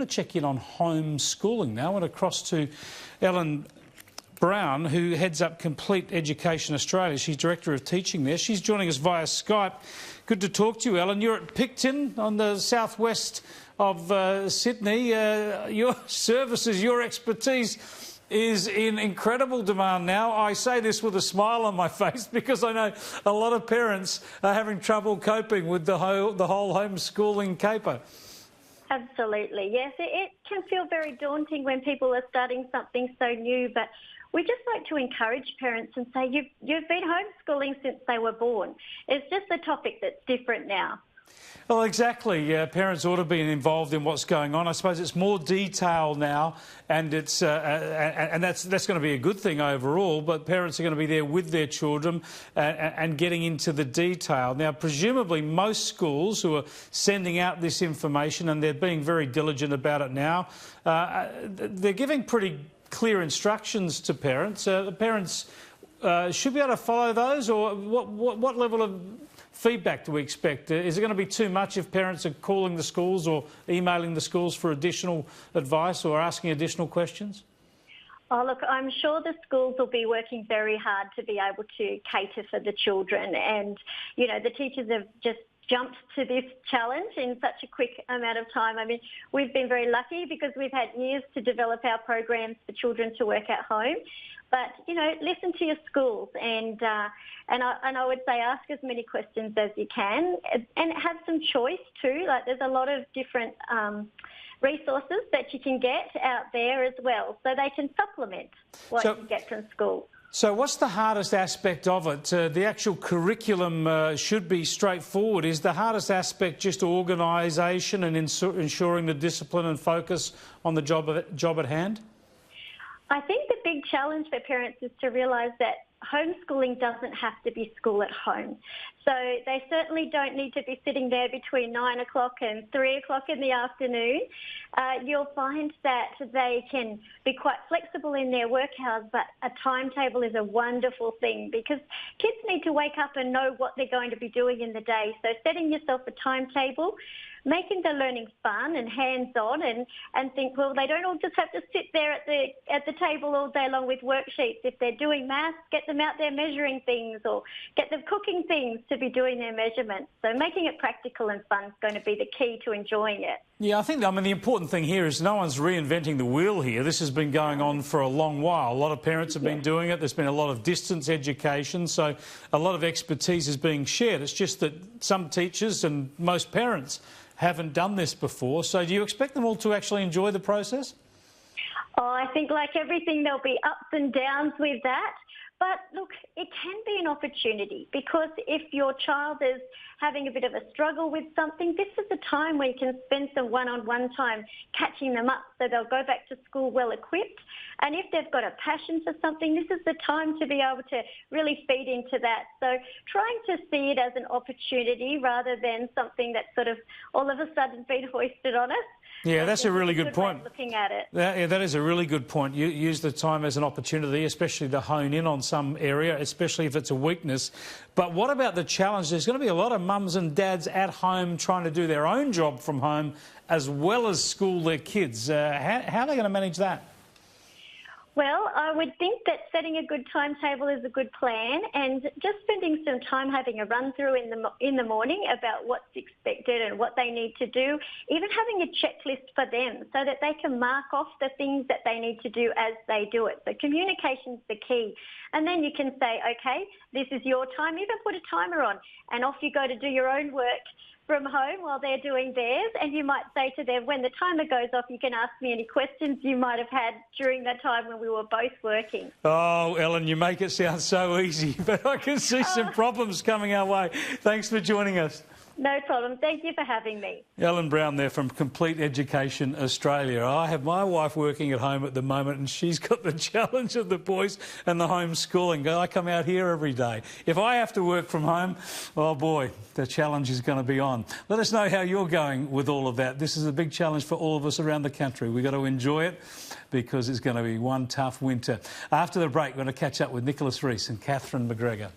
going to check in on homeschooling now. I went across to Ellen Brown, who heads up Complete Education Australia. She's Director of Teaching there. She's joining us via Skype. Good to talk to you, Ellen. You're at Picton on the southwest of Sydney. Your services, your expertise is in incredible demand now. I say this with a smile on my face because I know a lot of parents are having trouble coping with the whole homeschooling caper. Absolutely, yes. It can feel very daunting when people are starting something so new, but we just like to encourage parents and say you've been homeschooling since they were born. It's just a topic that's different now. Well, exactly. Parents ought to be involved in what's going on. I suppose it's more detail now, and it's and that's going to be a good thing overall. But parents are going to be there with their children and getting into the detail. Now, presumably, most schools who are sending out this information, and they're being very diligent about it now, they're giving pretty clear instructions to parents. Parents should be able to follow those, or what level of feedback do we expect? Is it going to be too much if parents are calling the schools or emailing the schools for additional advice or asking additional questions? Oh, look, I'm sure the schools will be working very hard to be able to cater for the children, and, you know, the teachers have just jumped to this challenge in such a quick amount of time. I mean, we've been very lucky because we've had years to develop our programs for children to work at home. But, you know, listen to your schools and I would say ask as many questions as you can and have some choice too. Like, there's a lot of different resources that you can get out there as well, so they can supplement what you get from school. So what's the hardest aspect of it? The actual curriculum should be straightforward. Is the hardest aspect just organisation and ensuring the discipline and focus on the job at hand? I think the big challenge for parents is to realise that homeschooling doesn't have to be school at home. So they certainly don't need to be sitting there between 9 o'clock and 3 o'clock in the afternoon. You'll find that they can be quite flexible in their work hours, but a timetable is a wonderful thing because kids need to wake up and know what they're going to be doing in the day. So setting yourself a timetable, making the learning fun and hands-on, and think, well, they don't all just have to sit there at the table all day long with worksheets. If they're doing maths, get them out there measuring things, or get them cooking things to be doing their measurements. So making it practical and fun is going to be the key to enjoying it. Yeah, I mean, the important thing here is no one's reinventing the wheel here. This has been going on for a long while. A lot of parents have been doing it. There's been a lot of distance education, so a lot of expertise is being shared. It's just that some teachers and most parents haven't done this before. So do you expect them all to actually enjoy the process? Oh, I think like everything, there'll be ups and downs with that. But look, it can be an opportunity because if your child is having a bit of a struggle with something, this is a time when you can spend some one-on-one time catching them up so they'll go back to school well equipped. And if they've got a passion for something, this is the time to be able to really feed into that. So trying to see it as an opportunity rather than something that's sort of all of a sudden been hoisted on us. Yeah, that's a really good point. Looking at it. That is a really good point. You use the time as an opportunity, especially to hone in on some area, especially if it's a weakness. But what about the challenge? There's going to be a lot of mums and dads at home trying to do their own job from home as well as school their kids. How are they going to manage that? Well, I would think that setting a good timetable is a good plan, and just spending some time having a run-through in the morning about what's expected and what they need to do, even having a checklist for them so that they can mark off the things that they need to do as they do it. So communication's the key. And then you can say, OK, this is your time, even put a timer on, and off you go to do your own work from home while they're doing theirs. And you might say to them, when the timer goes off, you can ask me any questions you might have had during that time when we were both working. Oh, Ellen, you make it sound so easy, but I can see some problems coming our way. Thanks for joining us. No problem. Thank you for having me. Ellen Brown there from Complete Education Australia. I have my wife working at home at the moment and she's got the challenge of the boys and the homeschooling. I come out here every day. If I have to work from home, oh boy, the challenge is going to be on. Let us know how you're going with all of that. This is a big challenge for all of us around the country. We've got to enjoy it because it's going to be one tough winter. After the break, we're going to catch up with Nicholas Rees and Catherine McGregor.